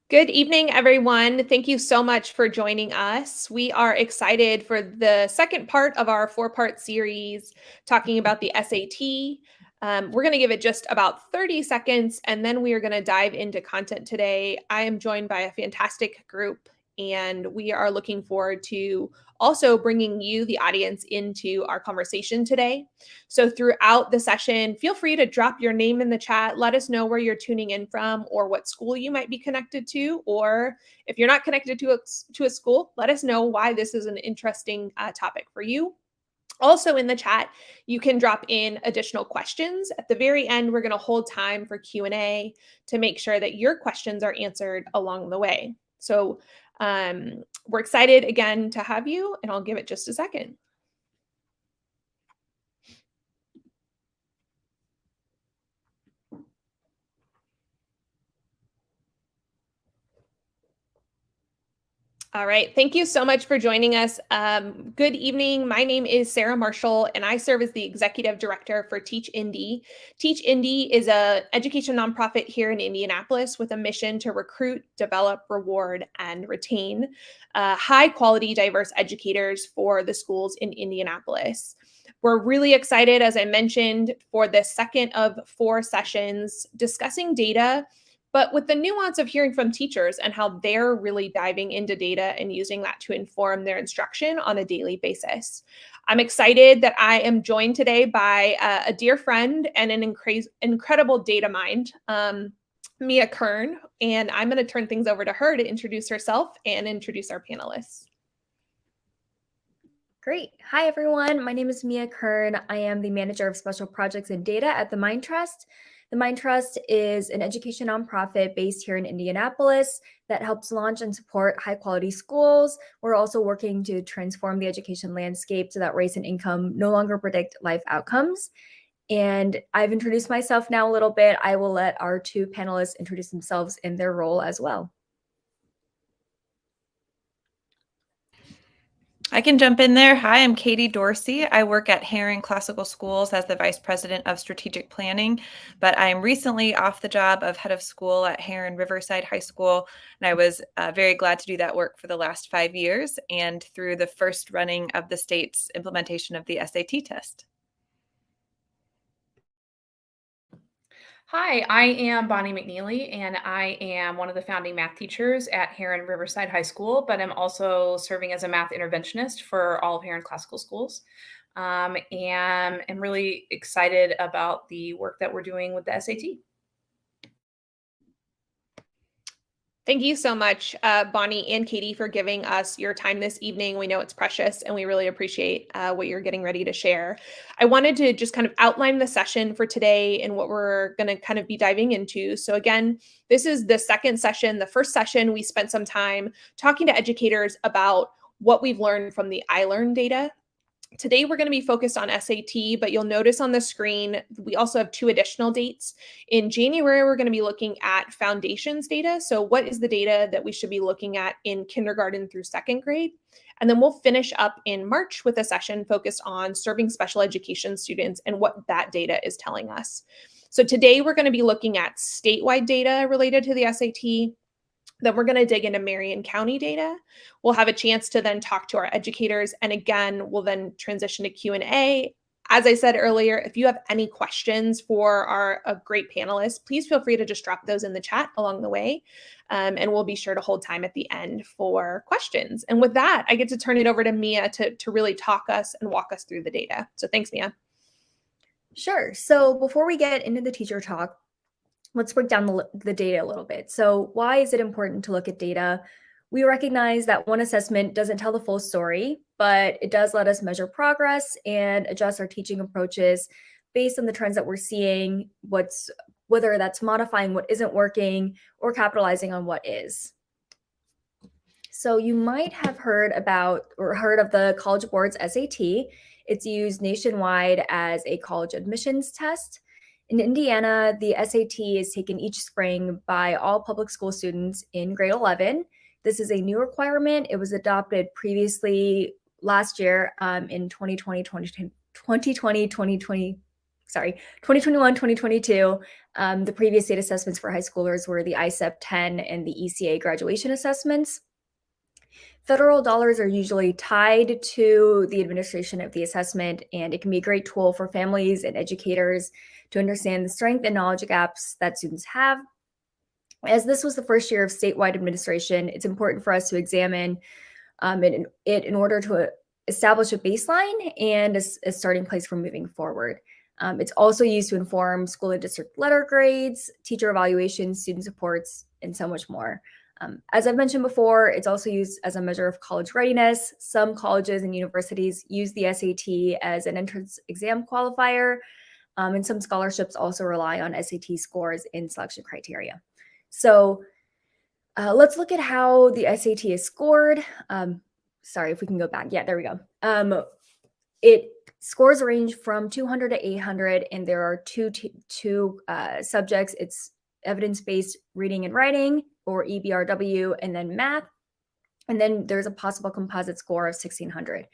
Good evening, everyone. Thank you so much for joining us. We are excited for the second part of our four-part series talking about the SAT. We're going to give it just about 30 seconds, and then we are going to dive into content today. I am joined by a fantastic group, and we are looking forward to also bringing you, the audience, into our conversation today. So throughout the session, feel free to drop your name in the chat. Let us know where you're tuning in from or what school you might be connected to. Or if you're not connected to a school, let us know why this is an interesting topic for you. Also in the chat, you can drop in additional questions. At the very end, we're going to hold time for Q&A to make sure that your questions are answered along the way. So we're excited again to have you, and I'll give it just a second. All right. Thank you so much for joining us. Good evening. My name is Sarah Marshall, and I serve as the executive director for Teach Indy. Teach Indy is an education nonprofit here in Indianapolis with a mission to recruit, develop, reward, and retain high quality, diverse educators for the schools in Indianapolis. We're really excited, as I mentioned, for the second of 4 sessions discussing data, but with the nuance of hearing from teachers and how they're really diving into data and using that to inform their instruction on a daily basis. I'm excited that I am joined today by a dear friend and an incredible data mind, Mia Kern, and I'm going to turn things over to her to introduce herself and introduce our panelists. Great. Hi, everyone. My name is Mia Kern. I am the manager of special projects and data at the Mind Trust. The Mind Trust is an education nonprofit based here in Indianapolis that helps launch and support high quality schools. We're also working to transform the education landscape so that race and income no longer predict life outcomes. And I've introduced myself now a little bit. I will let our 2 panelists introduce themselves in their role as well. I can jump in there. Hi, I'm Katie Dorsey. I work at Herring Classical Schools as the Vice President of Strategic Planning, but I'm recently off the job of head of school at Herring Riverside High School, and I was very glad to do that work for the last 5 years and through the first running of the state's implementation of the SAT test. Hi, I am Bonnie McNeely, and I am one of the founding math teachers at Heron Riverside High School, but I'm also serving as a math interventionist for all of Heron Classical Schools. And I'm really excited about the work that we're doing with the SAT. Thank you so much, Bonnie and Katie, for giving us your time this evening. We know it's precious, and we really appreciate what you're getting ready to share. I wanted to just kind of outline the session for today and what we're going to kind of be diving into. So again, this is the second session. The first session, we spent some time talking to educators about what we've learned from the iLearn data. Today, we're going to be focused on SAT, but you'll notice on the screen, we also have 2 additional dates. In January, we're going to be looking at foundations data. So what is the data that we should be looking at in kindergarten through 2nd grade? And then we'll finish up in March with a session focused on serving special education students and what that data is telling us. So today, we're going to be looking at statewide data related to the SAT. Then we're going to dig into Marion County data. We'll have a chance to then talk to our educators. And again, we'll then transition to Q&A. As I said earlier, if you have any questions for our great panelists, please feel free to just drop those in the chat along the way. And we'll be sure to hold time at the end for questions. And with that, I get to turn it over to Mia to really talk us and walk us through the data. So thanks, Mia. Sure. So before we get into the teacher talk, let's break down the data a little bit. So why is it important to look at data? We recognize that one assessment doesn't tell the full story, but it does let us measure progress and adjust our teaching approaches based on the trends that we're seeing, whether that's modifying what isn't working or capitalizing on what is. So you might have heard of the College Board's SAT. It's used nationwide as a college admissions test. In Indiana, the SAT is taken each spring by all public school students in grade 11. This is a new requirement. It was adopted previously last year in 2020, 2021, 2022, the previous state assessments for high schoolers were the ISEP 10 and the ECA graduation assessments. Federal dollars are usually tied to the administration of the assessment, and it can be a great tool for families and educators to understand the strength and knowledge gaps that students have. As this was the first year of statewide administration, it's important for us to examine it in order to establish a baseline and a starting place for moving forward. It's also used to inform school and district letter grades, teacher evaluations, student supports, and so much more. As I've mentioned before, it's also used as a measure of college readiness. Some colleges and universities use the SAT as an entrance exam qualifier, and some scholarships also rely on SAT scores in selection criteria. So let's look at how the SAT is scored. Sorry, if we can go back. Yeah, there we go. It scores range from 200 to 800, and there are two subjects. It's evidence-based reading and writing, or EBRW, and then math. And then there's a possible composite score of 1600.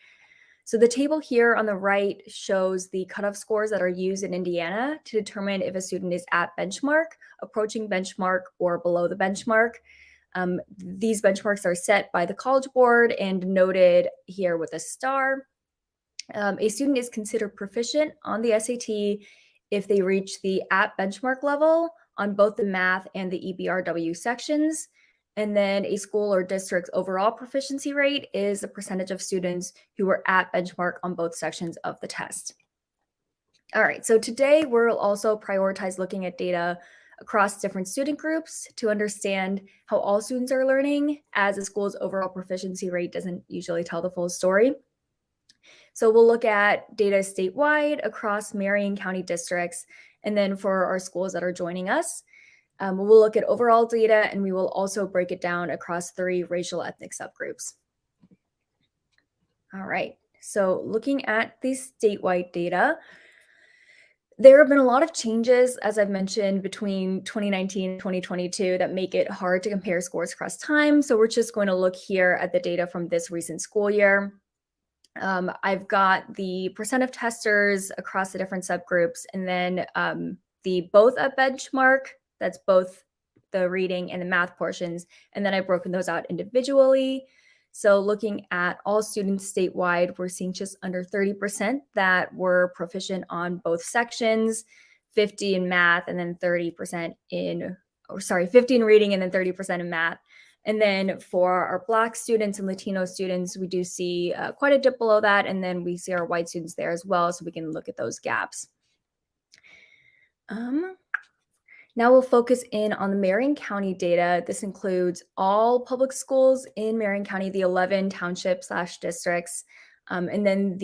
So the table here on the right shows the cutoff scores that are used in Indiana to determine if a student is at benchmark, approaching benchmark, or below the benchmark. These benchmarks are set by the College Board and noted here with a star. A student is considered proficient on the SAT if they reach the at benchmark level on both the math and the EBRW sections. And then a school or district's overall proficiency rate is the percentage of students who are at benchmark on both sections of the test. All right, so today we'll also prioritize looking at data across different student groups to understand how all students are learning, as a school's overall proficiency rate doesn't usually tell the full story. So we'll look at data statewide across Marion County districts, and then for our schools that are joining us, we'll look at overall data, and we will also break it down across 3 racial ethnic subgroups. All right, so looking at the statewide data, there have been a lot of changes, as I've mentioned, between 2019 and 2022 that make it hard to compare scores across time. So we're just going to look here at the data from this recent school year. I've got the percent of testers across the different subgroups, and then the both at benchmark, that's both the reading and the math portions, and then I've broken those out individually. So looking at all students statewide, we're seeing just under 30% that were proficient on both sections, 50 in math, and then 30% in, 50 in reading and then 30% in math. And then for our Black students and Latino students, we do see quite a dip below that. And then we see our white students there as well, so we can look at those gaps. Now we'll focus in on the Marion County data. This includes all public schools in Marion County, the 11 township/districts. And then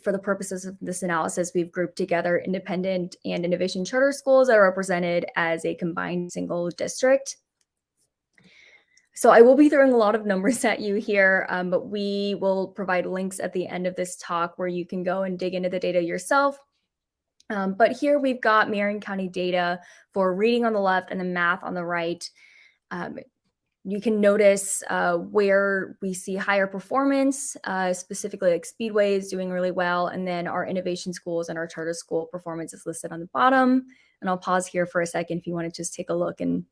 for the purposes of this analysis, we've grouped together independent and innovation charter schools that are represented as a combined single district. So I will be throwing a lot of numbers at you here, but we will provide links at the end of this talk where you can go and dig into the data yourself. But here we've got Marion County data for reading on the left and the math on the right. You can notice where we see higher performance, specifically like Speedway is doing really well. And then our innovation schools and our charter school performance is listed on the bottom. And I'll pause here for a second if you want to just take a look and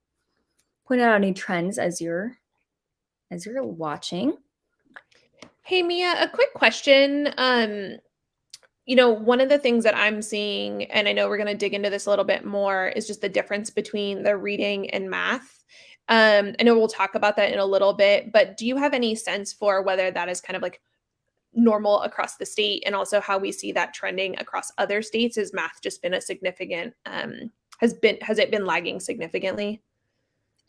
point out any trends as you're watching. Hey, Mia, a quick question. One of the things that I'm seeing, and I know we're going to dig into this a little bit more, is just the difference between the reading and math. I know we'll talk about that in a little bit, but do you have any sense for whether that is kind of like normal across the state, and also how we see that trending across other states? Has math just been a significant, has it been lagging significantly?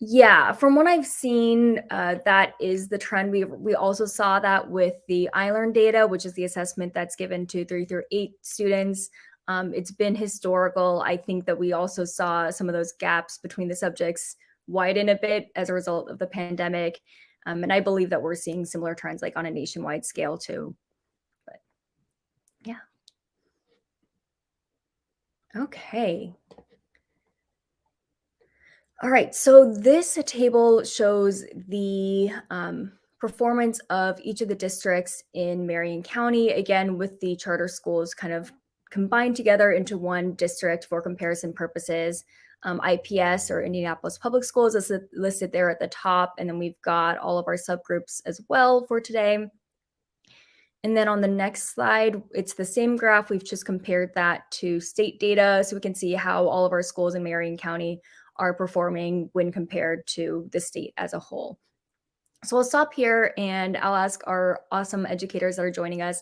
Yeah, from what I've seen, that is the trend. We also saw that with the iLearn data, which is the assessment that's given to 3 through 8 students. It's been historical. I think that we also saw some of those gaps between the subjects widen a bit as a result of the pandemic. And I believe that we're seeing similar trends like on a nationwide scale too. But yeah. Okay. All right, so this table shows the performance of each of the districts in Marion County, again, with the charter schools kind of combined together into one district for comparison purposes. IPS, or Indianapolis Public Schools, is listed there at the top, and then we've got all of our subgroups as well for today. And then on the next slide, it's the same graph. We've just compared that to state data, so we can see how all of our schools in Marion County are performing when compared to the state as a whole. So I'll stop here and I'll ask our awesome educators that are joining us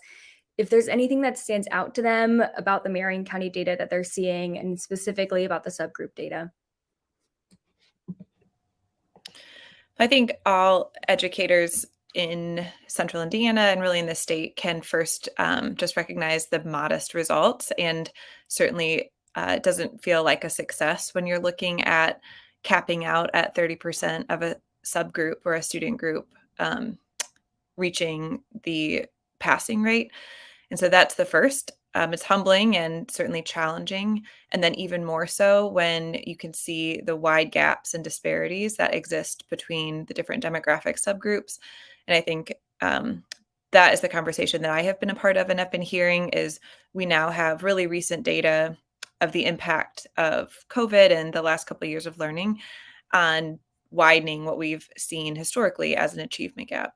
if there's anything that stands out to them about the Marion County data that they're seeing, and specifically about the subgroup data. I think all educators in Central Indiana and really in the state can first just recognize the modest results. And certainly it doesn't feel like a success when you're looking at capping out at 30% of a subgroup or a student group reaching the passing rate. And so that's the first. It's humbling and certainly challenging. And then even more so when you can see the wide gaps and disparities that exist between the different demographic subgroups. And I think that is the conversation that I have been a part of and have been hearing is we now have really recent data of the impact of COVID and the last couple of years of learning on widening what we've seen historically as an achievement gap.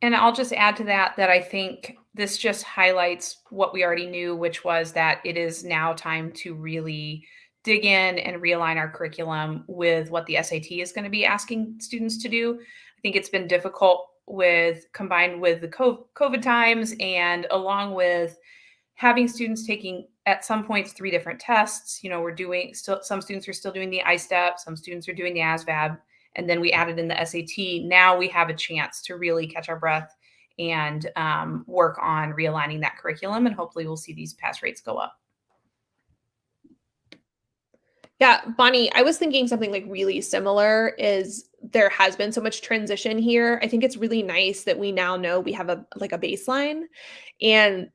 And I'll just add to that I think this just highlights what we already knew, which was that it is now time to really dig in and realign our curriculum with what the SAT is going to be asking students to do. I think it's been difficult combined with the COVID times, and along with having students taking at some points 3 different tests. Some students are still doing the I-STEP, some students are doing the ASVAB, and then we added in the SAT. Now we have a chance to really catch our breath and work on realigning that curriculum, and hopefully we'll see these pass rates go up. Yeah, Bonnie, I was thinking something like really similar is there has been so much transition here. I think it's really nice that we now know we have a baseline. And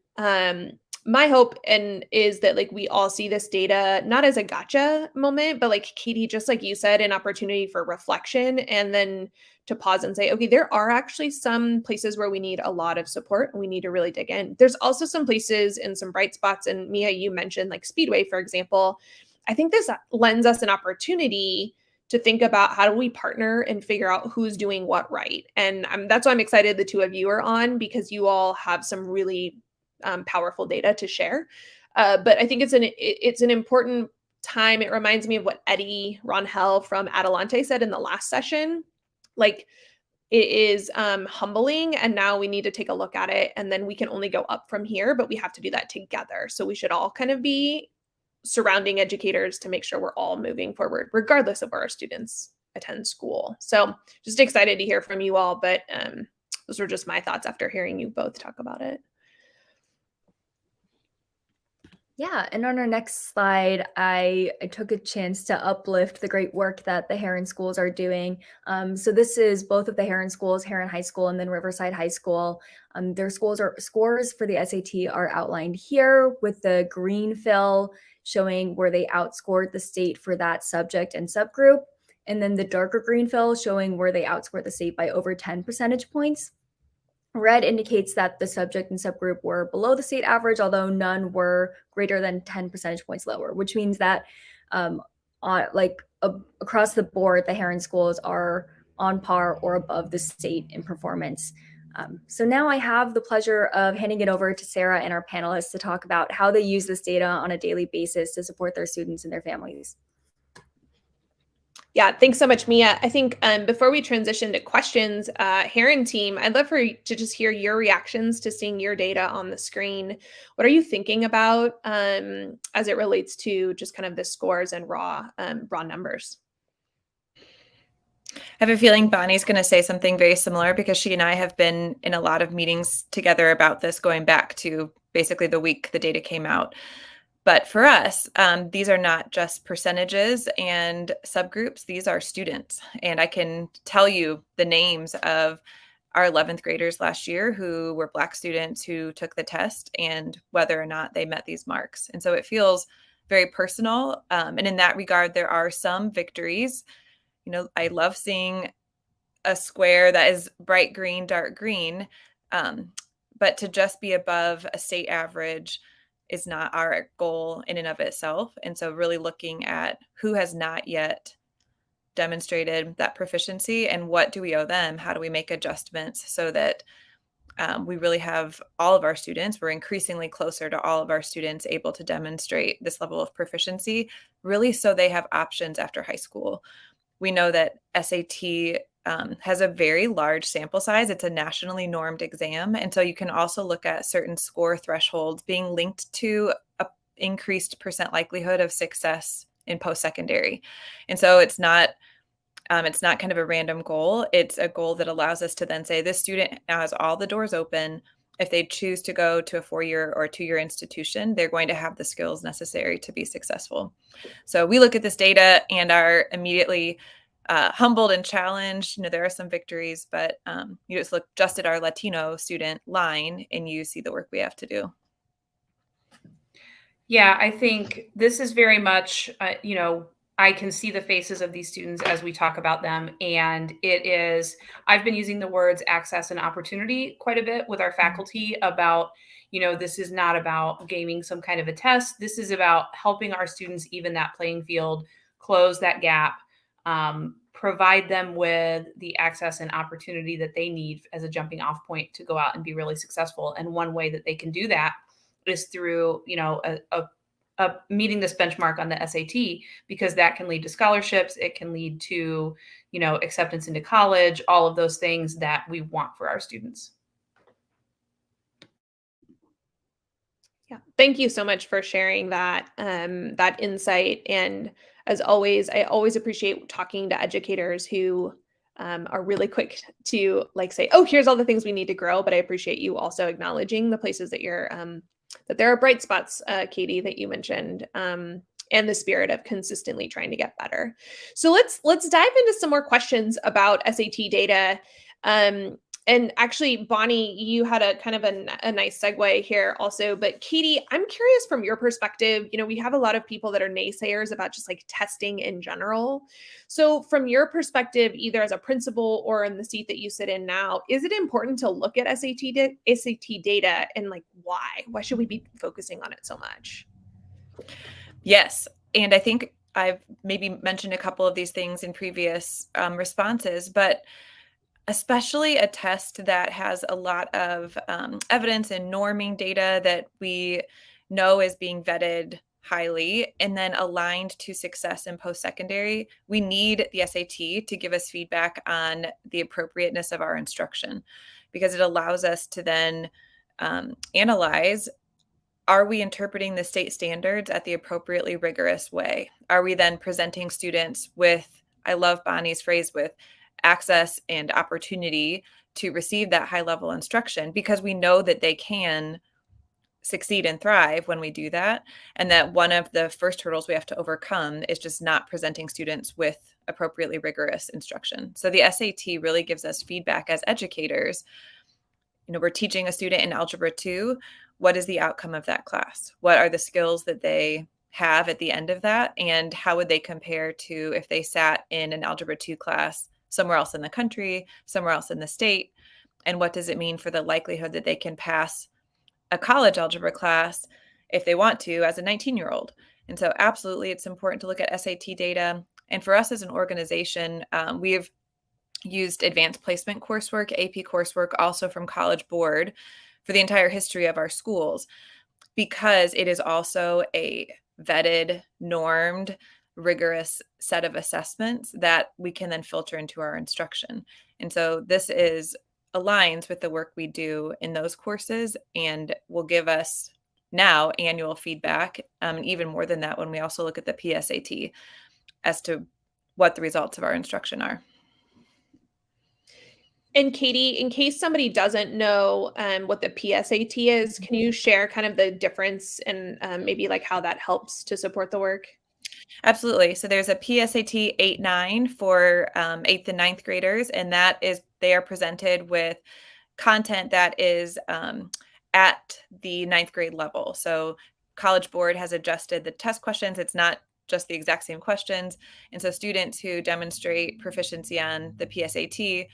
my hope is that like we all see this data not as a gotcha moment, but like Katie, just like you said, an opportunity for reflection, and then to pause and say, okay, there are actually some places where we need a lot of support and we need to really dig in. There's also some places and some bright spots. And Mia, you mentioned like Speedway, for example. I think this lends us an opportunity to think about how do we partner and figure out who's doing what right. And that's why I'm excited the two of you are on, because you all have some really powerful data to share. But I think it's an important time. It reminds me of what Eddie Ronhell from Adelante said in the last session. Like, it is humbling, and now we need to take a look at it, and then we can only go up from here, but we have to do that together. So we should all kind of be surrounding educators to make sure we're all moving forward, regardless of where our students attend school. So just excited to hear from you all, but those were just my thoughts after hearing you both talk about it. Yeah, and on our next slide, I took a chance to uplift the great work that the Heron schools are doing. So this is both of the Heron schools, Heron High School and then Riverside High School. Their scores for the SAT are outlined here, with the green fill showing where they outscored the state for that subject and subgroup, and then the darker green fill showing where they outscored the state by over 10 percentage points. Red indicates that the subject and subgroup were below the state average, although none were greater than 10 percentage points lower, which means that across the board, the Heron schools are on par or above the state in performance. So now I have the pleasure of handing it over to Sarah and our panelists to talk about how they use this data on a daily basis to support their students and their families. Yeah, thanks so much, Mia. I think before we transition to questions, Heron team, I'd love for you to just hear your reactions to seeing your data on the screen. What are you thinking about as it relates to just kind of the scores and raw numbers? I have a feeling Bonnie's going to say something very similar, because she and I have been in a lot of meetings together about this going back to basically the week the data came out. But for us, these are not just percentages and subgroups. These are students. And I can tell you the names of our 11th graders last year who were Black students who took the test and whether or not they met these marks. And so it feels very personal. And in that regard, there are some victories. You know, I love seeing a square that is bright green, dark green. but to just be above a state average is not our goal in and of itself. And so really looking at who has not yet demonstrated that proficiency and what do we owe them? How do we make adjustments so that we really have all of our students, we're increasingly closer to all of our students able to demonstrate this level of proficiency, really so they have options after high school. We know that SAT has a very large sample size. It's a nationally normed exam. And so you can also look at certain score thresholds being linked to an increased percent likelihood of success in post-secondary. And so it's not kind of a random goal. It's a goal that allows us to then say this student now has all the doors open. If they choose to go to a 4-year or 2-year institution, they're going to have the skills necessary to be successful. So we look at this data and are immediately humbled and challenged. You know, there are some victories, but you just look just at our Latino student line and you see the work we have to do. Yeah, I think this is very much, I can see the faces of these students as we talk about them. And I've been using the words access and opportunity quite a bit with our faculty about, this is not about gaming some kind of a test. This is about helping our students even that playing field, close that gap, provide them with the access and opportunity that they need as a jumping off point to go out and be really successful. And one way that they can do that is through, meeting this benchmark on the SAT, because that can lead to scholarships. It can lead to, acceptance into college, all of those things that we want for our students. Yeah, thank you so much for sharing that that insight. And as always, I always appreciate talking to educators who are really quick to say, "Oh, here's all the things we need to grow." But I appreciate you also acknowledging the places that you're that there are bright spots, Katie, that you mentioned, and the spirit of consistently trying to get better. So let's dive into some more questions about SAT data. And actually, Bonnie, you had a kind of a nice segue here also. But Katie, I'm curious from your perspective, we have a lot of people that are naysayers about just testing in general. So from your perspective, either as a principal or in the seat that you sit in now, is it important to look at SAT data and why? Why should we be focusing on it so much? Yes. And I think I've maybe mentioned a couple of these things in previous responses, but especially a test that has a lot of evidence and norming data that we know is being vetted highly and then aligned to success in post-secondary, we need the SAT to give us feedback on the appropriateness of our instruction, because it allows us to then analyze, are we interpreting the state standards at the appropriately rigorous way? Are we then presenting students with, I love Bonnie's phrase, with access and opportunity to receive that high level instruction, because we know that they can succeed and thrive when we do that. And that one of the first hurdles we have to overcome is just not presenting students with appropriately rigorous instruction. So the SAT really gives us feedback as educators. We're teaching a student in Algebra 2. What is the outcome of that class? What are the skills that they have at the end of that? And how would they compare to if they sat in an Algebra 2 class somewhere else in the country, somewhere else in the state? And what does it mean for the likelihood that they can pass a college algebra class if they want to as a 19-year-old? And so absolutely, it's important to look at SAT data. And for us as an organization, we've used advanced placement coursework, AP coursework, also from College Board for the entire history of our schools, because it is also a vetted, normed, rigorous set of assessments that we can then filter into our instruction. And so this aligns with the work we do in those courses and will give us now annual feedback, even more than that when we also look at the PSAT as to what the results of our instruction are. And Katie, in case somebody doesn't know what the PSAT is, can you share kind of the difference and maybe how that helps to support the work? Absolutely. So there's a PSAT 8-9 for 8th and 9th graders, and they are presented with content that is at the 9th grade level. So College Board has adjusted the test questions. It's not just the exact same questions. And so students who demonstrate proficiency on the PSAT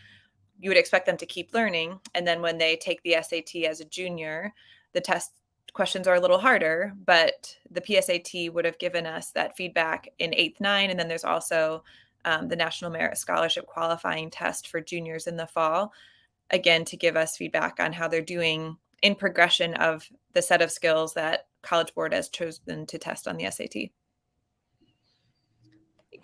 you would expect them to keep learning. And then when they take the SAT as a junior, the test questions are a little harder, but the PSAT would have given us that feedback in 8th, 9. And then there's also the National Merit Scholarship qualifying test for juniors in the fall, again, to give us feedback on how they're doing in progression of the set of skills that College Board has chosen to test on the SAT.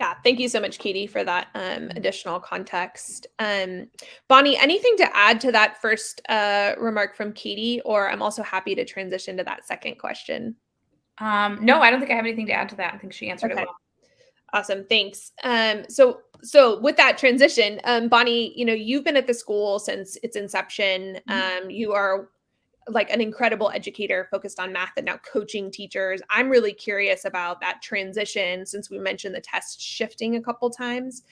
Yeah, thank you so much, Katie, for that additional context. Bonnie, anything to add to that first remark from Katie, or I'm also happy to transition to that second question. No, I don't think I have anything to add to that. I think she answered it well. Awesome, thanks. So with that transition, Bonnie, you've been at the school since its inception. You are like an incredible educator focused on math and now coaching teachers. I'm really curious about that transition since we mentioned the test shifting a couple times.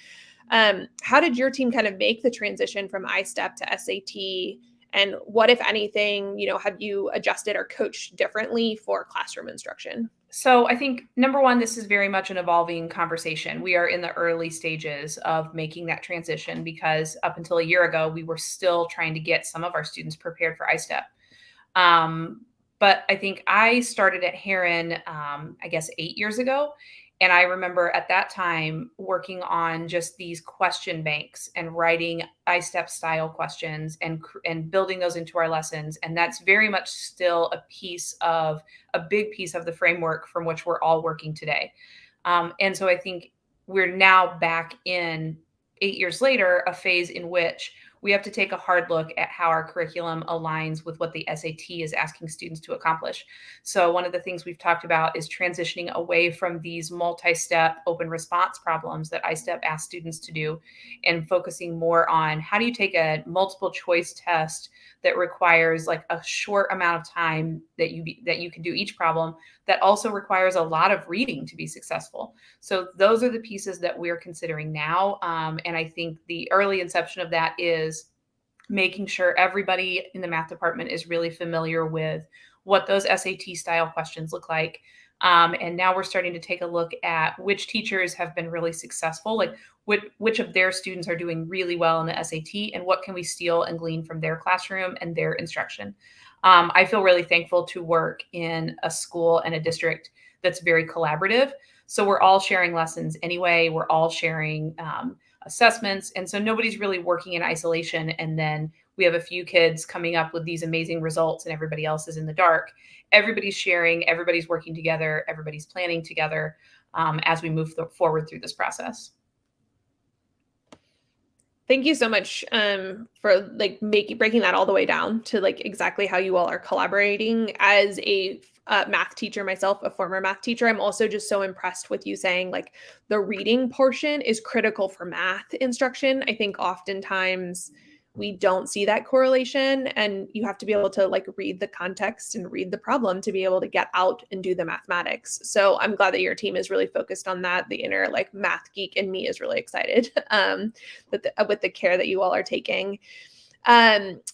How did your team kind of make the transition from iStep to SAT? And what, if anything, have you adjusted or coached differently for classroom instruction? So I think number one, this is very much an evolving conversation. We are in the early stages of making that transition because up until a year ago, we were still trying to get some of our students prepared for iStep. But I think I started at Heron, I guess 8 years ago. And I remember at that time working on just these question banks and writing iStep style questions and building those into our lessons. And that's very much still a big piece of the framework from which we're all working today. And so I think we're now back in 8 years later, a phase in which we have to take a hard look at how our curriculum aligns with what the SAT is asking students to accomplish. So one of the things we've talked about is transitioning away from these multi-step open response problems that iStep asks students to do and focusing more on how do you take a multiple choice test that requires like a short amount of time that you can do each problem that also requires a lot of reading to be successful. So those are the pieces that we're considering now. And I think the early inception of that is making sure everybody in the math department is really familiar with what those SAT style questions look like. And now we're starting to take a look at which teachers have been really successful, like which of their students are doing really well in the SAT and what can we steal and glean from their classroom and their instruction. I feel really thankful to work in a school and a district that's very collaborative. So we're all sharing lessons anyway. We're all sharing assessments. And so nobody's really working in isolation. And then we have a few kids coming up with these amazing results and everybody else is in the dark. Everybody's sharing, everybody's working together, everybody's planning together as we move forward through this process. Thank you so much for like breaking that all the way down to like exactly how you all are collaborating. As a math teacher myself, a former math teacher, I'm also just so impressed with you saying like the reading portion is critical for math instruction. I think oftentimes we don't see that correlation, and you have to be able to like read the context and read the problem to be able to get out and do the mathematics. So I'm glad that your team is really focused on that. The inner like math geek in me is really excited with the care that you all are taking.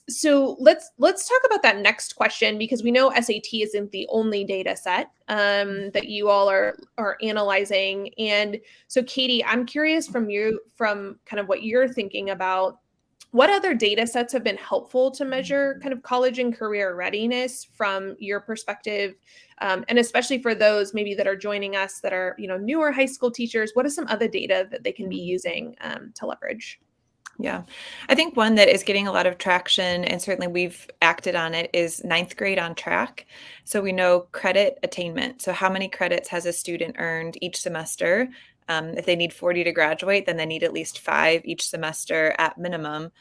So let's talk about that next question, because we know SAT isn't the only data set that you all are analyzing. And so Katie, I'm curious from kind of what you're thinking about. What other data sets have been helpful to measure kind of college and career readiness from your perspective? And especially for those maybe that are joining us that are, newer high school teachers, what is some other data that they can be using to leverage? Yeah, I think one that is getting a lot of traction, and certainly we've acted on it, is 9th grade on track. So we know credit attainment. So how many credits has a student earned each semester? If they need 40 to graduate, then they need at least 5 each semester at minimum.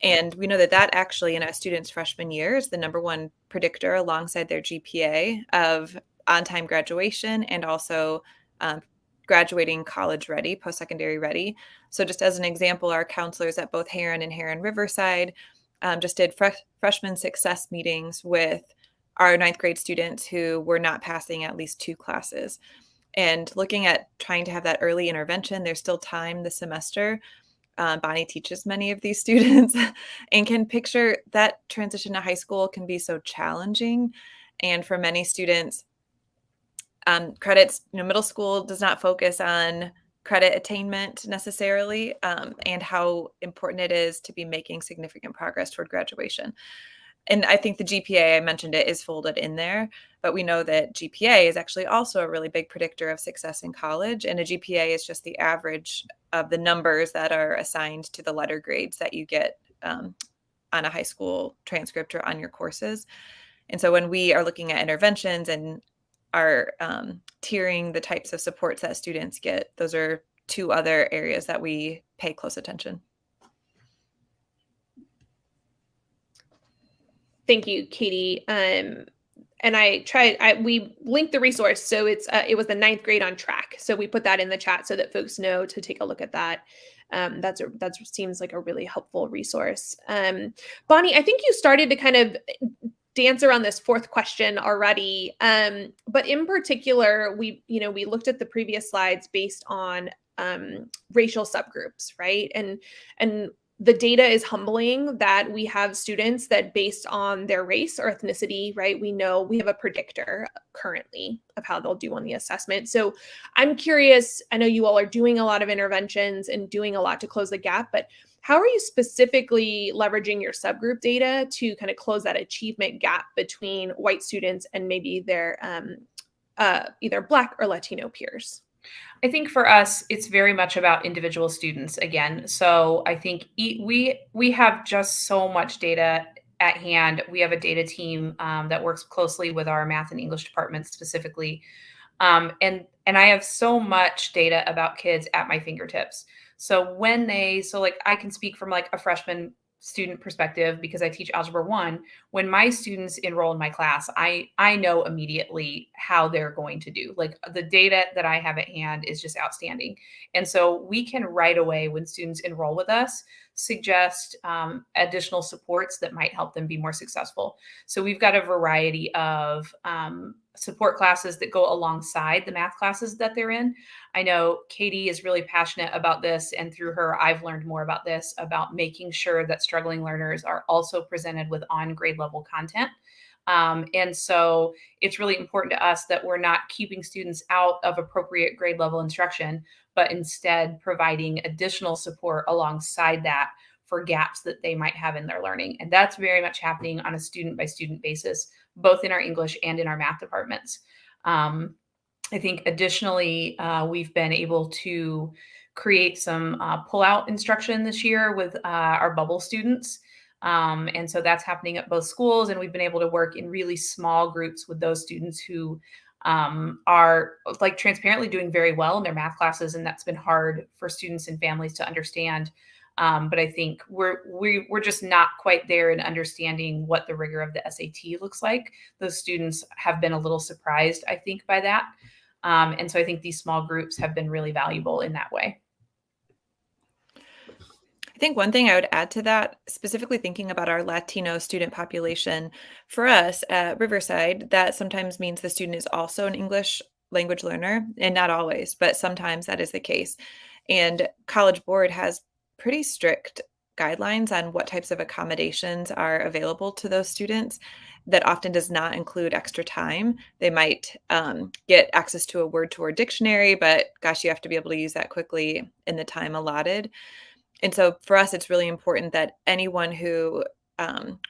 And we know that actually in a student's freshman year is the number one predictor alongside their GPA of on-time graduation and also graduating college ready, post-secondary ready. So just as an example, our counselors at both Heron and Heron Riverside just did freshman success meetings with our 9th grade students who were not passing at least 2 classes. And looking at trying to have that early intervention, there's still time this semester. Bonnie teaches many of these students and can picture that transition to high school can be so challenging. And for many students, credits, middle school does not focus on credit attainment necessarily, and how important it is to be making significant progress toward graduation. And I think the GPA, I mentioned it, is folded in there, but we know that GPA is actually also a really big predictor of success in college. And a GPA is just the average of the numbers that are assigned to the letter grades that you get on a high school transcript or on your courses. And so when we are looking at interventions and are tiering the types of supports that students get, those are two other areas that we pay close attention. Thank you, Katie. And we linked the resource. So it was the 9th grade on track. So we put that in the chat so that folks know to take a look at that. That seems like a really helpful resource. Bonnie, I think you started to kind of dance around this 4th question already. But in particular, we looked at the previous slides based on racial subgroups, right? And the data is humbling that we have students that based on their race or ethnicity, right? We know we have a predictor currently of how they'll do on the assessment. So I'm curious, I know you all are doing a lot of interventions and doing a lot to close the gap, but how are you specifically leveraging your subgroup data to kind of close that achievement gap between white students and maybe their either Black or Latino peers? I think for us, it's very much about individual students again. So I think we have just so much data at hand. We have a data team that works closely with our math and English departments specifically, and I have so much data about kids at my fingertips. So like I can speak from like a freshman student perspective because I teach Algebra 1. When my students enroll in my class, I know immediately how they're going to do. Like the data that I have at hand is just outstanding. And so we can right away, when students enroll with us, suggest additional supports that might help them be more successful. So we've got a variety of support classes that go alongside the math classes that they're in. I know Katie is really passionate about this, and through her, I've learned more about this, about making sure that struggling learners are also presented with on grade level content. And so it's really important to us that we're not keeping students out of appropriate grade level instruction, but instead providing additional support alongside that for gaps that they might have in their learning. And that's very much happening on a student by student basis, both in our English and in our math departments. I think additionally, we've been able to create some pull-out instruction this year with our bubble students. And so that's happening at both schools. And we've been able to work in really small groups with those students who are like transparently doing very well in their math classes. And that's been hard for students and families to understand. But I think we're just not quite there in understanding what the rigor of the SAT looks like. Those students have been a little surprised, I think, by that. And so I think these small groups have been really valuable in that way. I think one thing I would add to that, specifically thinking about our Latino student population, for us at Riverside, that sometimes means the student is also an English language learner, and not always, but sometimes that is the case. And College Board has pretty strict guidelines on what types of accommodations are available to those students. That often does not include extra time. They might get access to a word-to-word dictionary, but gosh, you have to be able to use that quickly in the time allotted. And so for us, it's really important that anyone who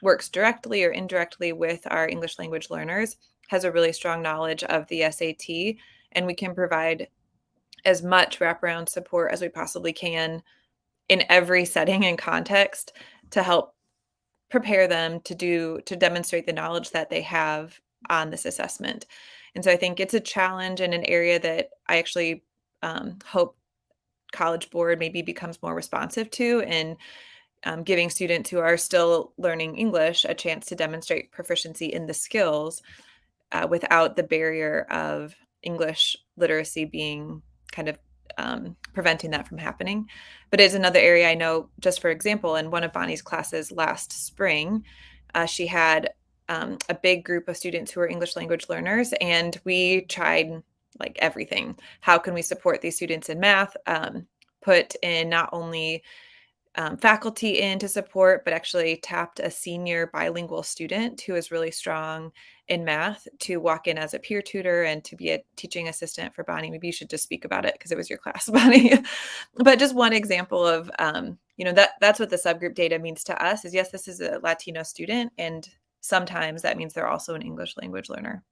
works directly or indirectly with our English language learners has a really strong knowledge of the SAT, and we can provide as much wraparound support as we possibly can in every setting and context to help prepare them to demonstrate the knowledge that they have on this assessment. And so I think it's a challenge in an area that I actually hope College Board maybe becomes more responsive to, and giving students who are still learning English a chance to demonstrate proficiency in the skills without the barrier of English literacy being kind of preventing that from happening. But it's another area I know, just for example, in one of Bonnie's classes last spring, she had a big group of students who were English language learners, and we tried like everything. How can we support these students in math? Put in not only faculty in to support, but actually tapped a senior bilingual student who is really strong in math to walk in as a peer tutor and to be a teaching assistant for Bonnie. Maybe you should just speak about it because it was your class, Bonnie. But just one example of, that's what the subgroup data means to us is, yes, this is a Latino student, and sometimes that means they're also an English language learner.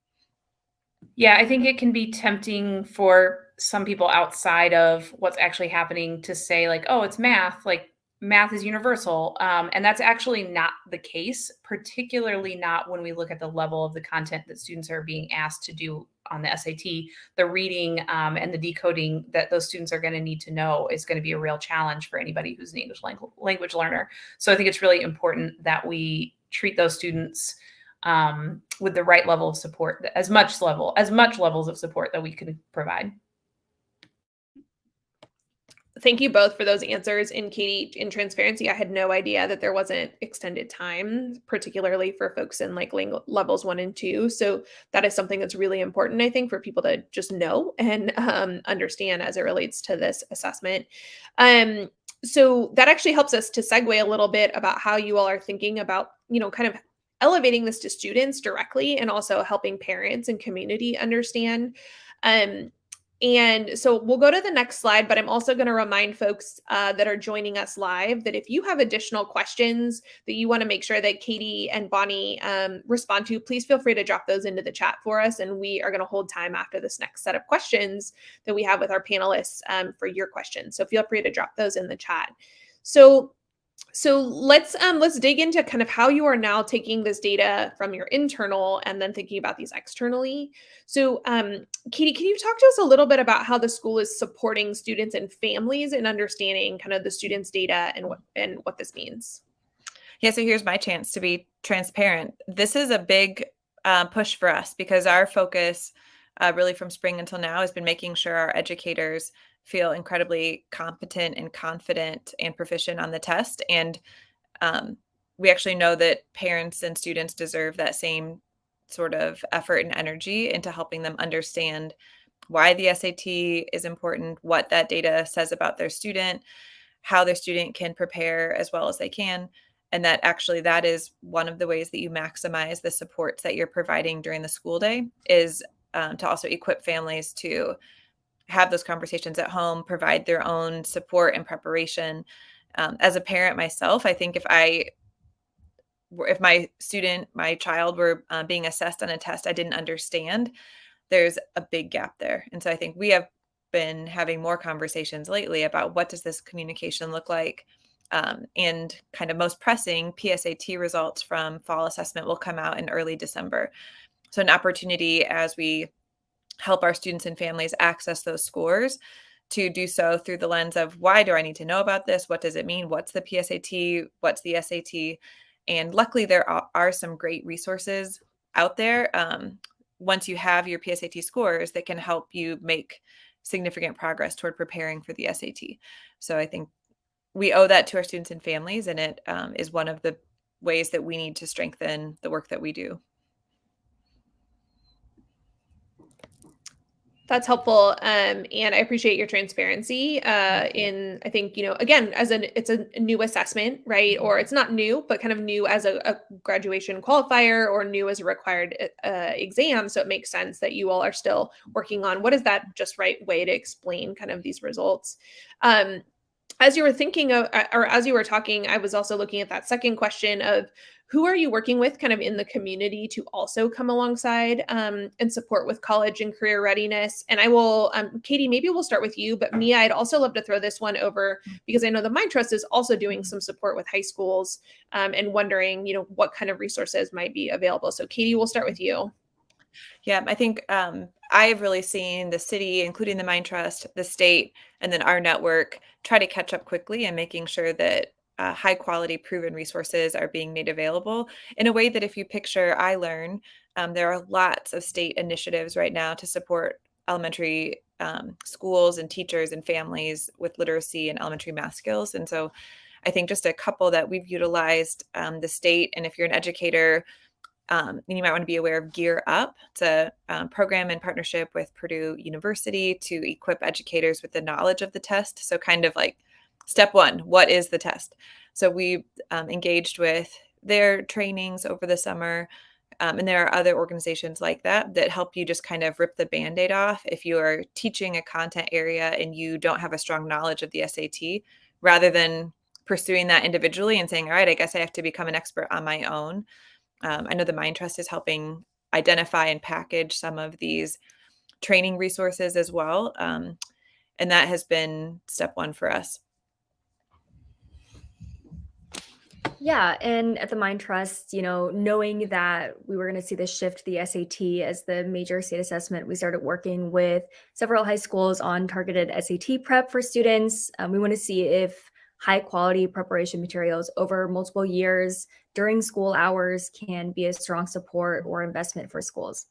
Yeah, I think it can be tempting for some people outside of what's actually happening to say, like, oh, it's math, like math is universal. And that's actually not the case, particularly not when we look at the level of the content that students are being asked to do on the SAT. The reading and the decoding that those students are going to need to know is going to be a real challenge for anybody who's an English language learner. So I think it's really important that we treat those students with the right level of support, as much levels of support that we can provide. Thank you both for those answers. And Katie, in transparency, I had no idea that there wasn't extended time, particularly for folks in like levels 1 and 2. So that is something that's really important, I think, for people to just know and understand as it relates to this assessment. So that actually helps us to segue a little bit about how you all are thinking about, kind of elevating this to students directly and also helping parents and community understand. And so we'll go to the next slide, but I'm also going to remind folks that are joining us live that if you have additional questions that you want to make sure that Katie and Bonnie respond to, please feel free to drop those into the chat for us. And we are going to hold time after this next set of questions that we have with our panelists for your questions. So feel free to drop those in the chat. So let's dig into kind of how you are now taking this data from your internal and then thinking about these externally. So Katie, can you talk to us a little bit about how the school is supporting students and families in understanding kind of the students' data and what this means? Yeah, so here's my chance to be transparent. This is a big push for us because our focus really from spring until now has been making sure our educators feel incredibly competent and confident and proficient on the test. And we actually know that parents and students deserve that same sort of effort and energy into helping them understand why the SAT is important, what that data says about their student, how their student can prepare as well as they can. And that actually that is one of the ways that you maximize the supports that you're providing during the school day is to also equip families to have those conversations at home, provide their own support and preparation. As a parent myself, I think if my child were being assessed on a test I didn't understand, there's a big gap there. And so I think we have been having more conversations lately about what does this communication look like? And kind of most pressing, PSAT results from fall assessment will come out in early December. So an opportunity as we help our students and families access those scores to do so through the lens of why do I need to know about this? What does it mean? What's the PSAT? What's the SAT? And luckily, there are some great resources out there once you have your PSAT scores that can help you make significant progress toward preparing for the SAT. So I think we owe that to our students and families, and it is one of the ways that we need to strengthen the work that we do. That's helpful. And I appreciate your transparency in, I think, again, it's a new assessment, right? Or it's not new, but kind of new as a graduation qualifier or new as a required exam. So it makes sense that you all are still working on what is that just right way to explain kind of these results. As you were thinking of, or as you were talking, I was also looking at that second question of who are you working with kind of in the community to also come alongside and support with college and career readiness? And I will, Katie, maybe we'll start with you, but Mia, I'd also love to throw this one over because I know the Mind Trust is also doing some support with high schools and wondering, what kind of resources might be available. So Katie, we'll start with you. Yeah, I think I have really seen the city, including the Mind Trust, the state, and then our network try to catch up quickly and making sure that high quality proven resources are being made available in a way that if you picture iLearn, there are lots of state initiatives right now to support elementary schools and teachers and families with literacy and elementary math skills. And so I think just a couple that we've utilized the state, and if you're an educator, you might want to be aware of Gear Up. It's a program in partnership with Purdue University to equip educators with the knowledge of the test. So kind of like step one, what is the test? So we engaged with their trainings over the summer. And there are other organizations like that that help you just kind of rip the Band-Aid off if you are teaching a content area and you don't have a strong knowledge of the SAT, rather than pursuing that individually and saying, all right, I guess I have to become an expert on my own. I know the Mind Trust is helping identify and package some of these training resources as well. And that has been step one for us. Yeah, and at the Mind Trust, knowing that we were going to see this shift to the SAT as the major state assessment, we started working with several high schools on targeted SAT prep for students. We want to see if high quality preparation materials over multiple years during school hours can be a strong support or investment for schools.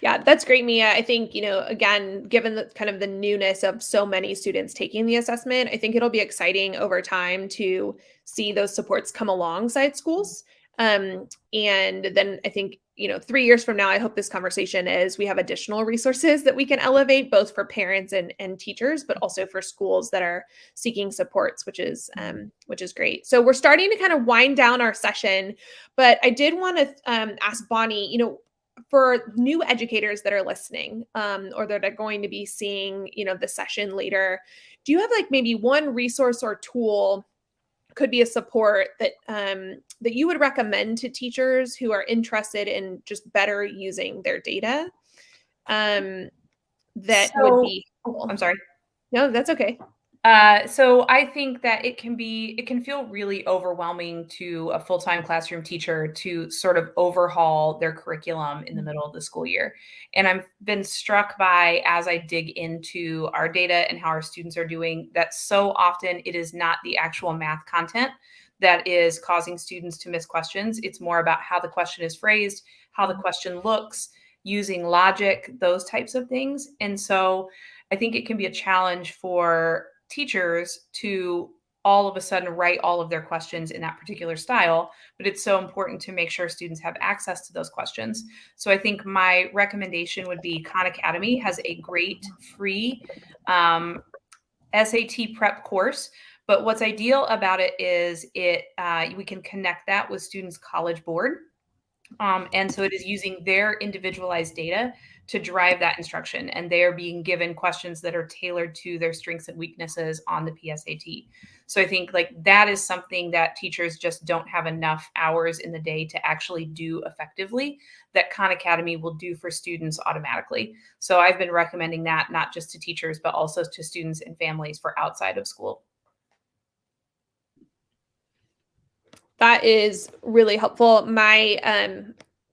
Yeah, that's great, Mia. I think, again, given the kind of the newness of so many students taking the assessment, I think it'll be exciting over time to see those supports come alongside schools. And then I think, 3 years from now, I hope this conversation is we have additional resources that we can elevate both for parents and teachers, but also for schools that are seeking supports, which is great. So we're starting to kind of wind down our session, but I did want to ask Bonnie, for new educators that are listening, or that are going to be seeing, the session later, do you have like maybe one resource or tool, could be a support that that you would recommend to teachers who are interested in just better using their data? That would be helpful. I'm sorry. No, that's okay. So I think that it can feel really overwhelming to a full-time classroom teacher to sort of overhaul their curriculum in the middle of the school year. And I've been struck by, as I dig into our data and how our students are doing, that so often it is not the actual math content that is causing students to miss questions. It's more about how the question is phrased, how the question looks, using logic, those types of things. And so I think it can be a challenge for teachers to all of a sudden write all of their questions in that particular style, but it's so important to make sure students have access to those questions. So I think my recommendation would be Khan Academy has a great free SAT prep course. But what's ideal about it is we can connect that with students' College Board. And so it is using their individualized data to drive that instruction. And they are being given questions that are tailored to their strengths and weaknesses on the PSAT. So I think like that is something that teachers just don't have enough hours in the day to actually do effectively, that Khan Academy will do for students automatically. So I've been recommending that not just to teachers, but also to students and families for outside of school. That is really helpful. My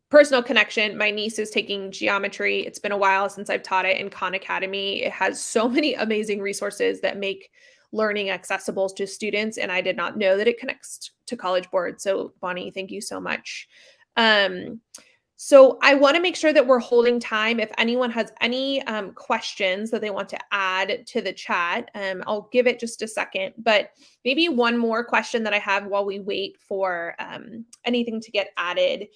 personal connection, my niece is taking geometry. It's been a while since I've taught it in Khan Academy. It has so many amazing resources that make learning accessible to students, and I did not know that it connects to College Board. So Bonnie, thank you so much. So I want to make sure that we're holding time. If anyone has any questions that they want to add to the chat, I'll give it just a second. But maybe one more question that I have while we wait for anything to get added.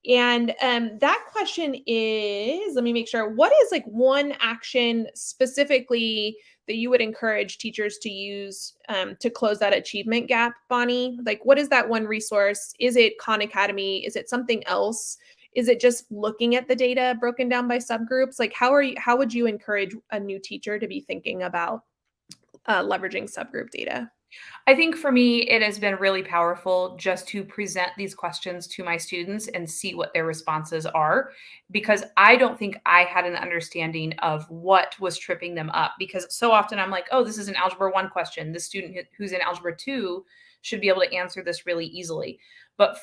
And that question is, let me make sure, what is like one action specifically that you would encourage teachers to use to close that achievement gap, Bonnie? Like, what is that one resource? Is it Khan Academy? Is it something else? Is it just looking at the data broken down by subgroups? Like, how would you encourage a new teacher to be thinking about leveraging subgroup data? I think for me, it has been really powerful just to present these questions to my students and see what their responses are, because I don't think I had an understanding of what was tripping them up. Because so often I'm like, oh, this is an Algebra 1 question. The student who's in Algebra 2 should be able to answer this really easily. But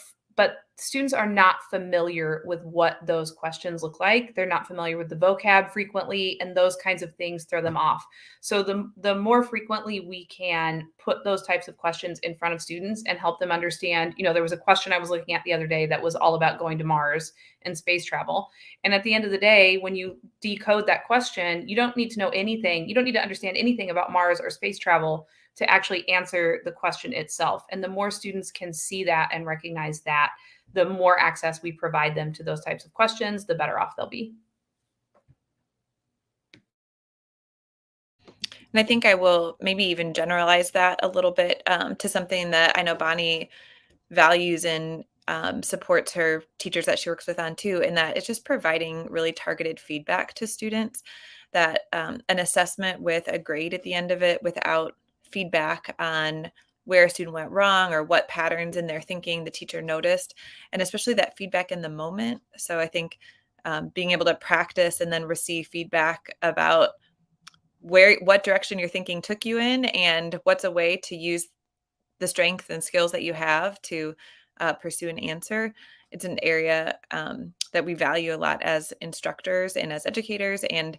students are not familiar with what those questions look like. They're not familiar with the vocab frequently, and those kinds of things throw them off. So the more frequently we can put those types of questions in front of students and help them understand, there was a question I was looking at the other day that was all about going to Mars and space travel. And at the end of the day, when you decode that question, you don't need to know anything. You don't need to understand anything about Mars or space travel to actually answer the question itself. And the more students can see that and recognize that, the more access we provide them to those types of questions, the better off they'll be. And I think I will maybe even generalize that a little bit to something that I know Bonnie values and supports her teachers that she works with on too, and that it's just providing really targeted feedback to students. That an assessment with a grade at the end of it without feedback on where a student went wrong or what patterns in their thinking the teacher noticed, and especially that feedback in the moment. So I think being able to practice and then receive feedback about what direction your thinking took you in and what's a way to use the strength and skills that you have to pursue an answer. It's an area that we value a lot as instructors and as educators. And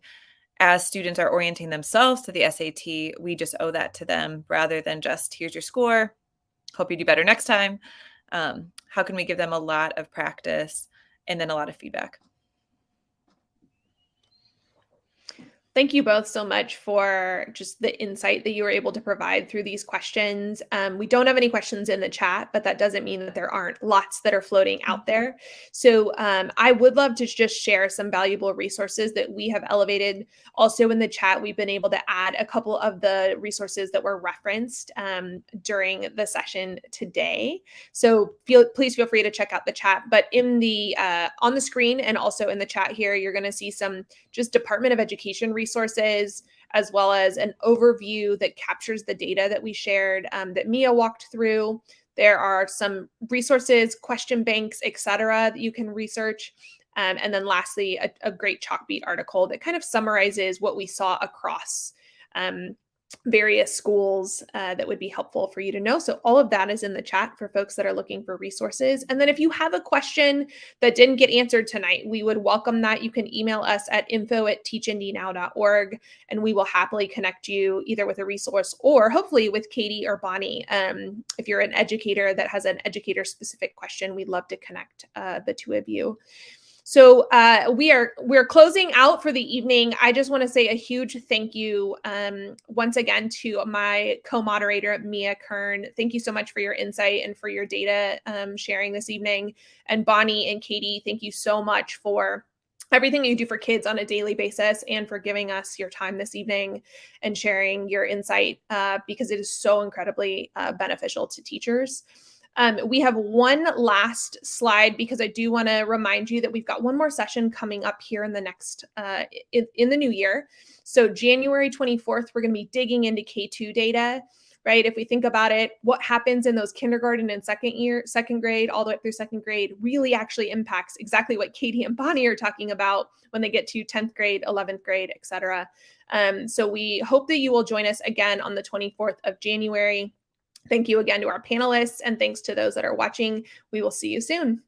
as students are orienting themselves to the SAT, we just owe that to them rather than just, here's your score, hope you do better next time. How can we give them a lot of practice and then a lot of feedback? Thank you both so much for just the insight that you were able to provide through these questions. We don't have any questions in the chat, but that doesn't mean that there aren't lots that are floating out there. So I would love to just share some valuable resources that we have elevated. Also in the chat, we've been able to add a couple of the resources that were referenced during the session today. So please feel free to check out the chat. But in the on the screen and also in the chat here, you're going to see some just Department of Education resources, as well as an overview that captures the data that we shared that Mia walked through. There are some resources, question banks, etc., that you can research. And then lastly, a great Chalkbeat article that kind of summarizes what we saw across various schools that would be helpful for you to know. So all of that is in the chat for folks that are looking for resources. And then if you have a question that didn't get answered tonight, we would welcome that. You can email us at info@teachindynow.org, and we will happily connect you either with a resource or hopefully with Katie or Bonnie. If you're an educator that has an educator specific question, we'd love to connect the two of you. So we're closing out for the evening. I just want to say a huge thank you once again to my co-moderator, Mia Kern. Thank you so much for your insight and for your data sharing this evening. And Bonnie and Katie, thank you so much for everything you do for kids on a daily basis and for giving us your time this evening and sharing your insight because it is so incredibly beneficial to teachers. We have one last slide because I do want to remind you that we've got one more session coming up here in the next in the new year. So January 24th, we're going to be digging into K2 data, right? If we think about it, what happens in those kindergarten and second grade, all the way up through second grade really actually impacts exactly what Katie and Bonnie are talking about when they get to 10th grade, 11th grade, et cetera. So we hope that you will join us again on the 24th of January. Thank you again to our panelists, and thanks to those that are watching. We will see you soon.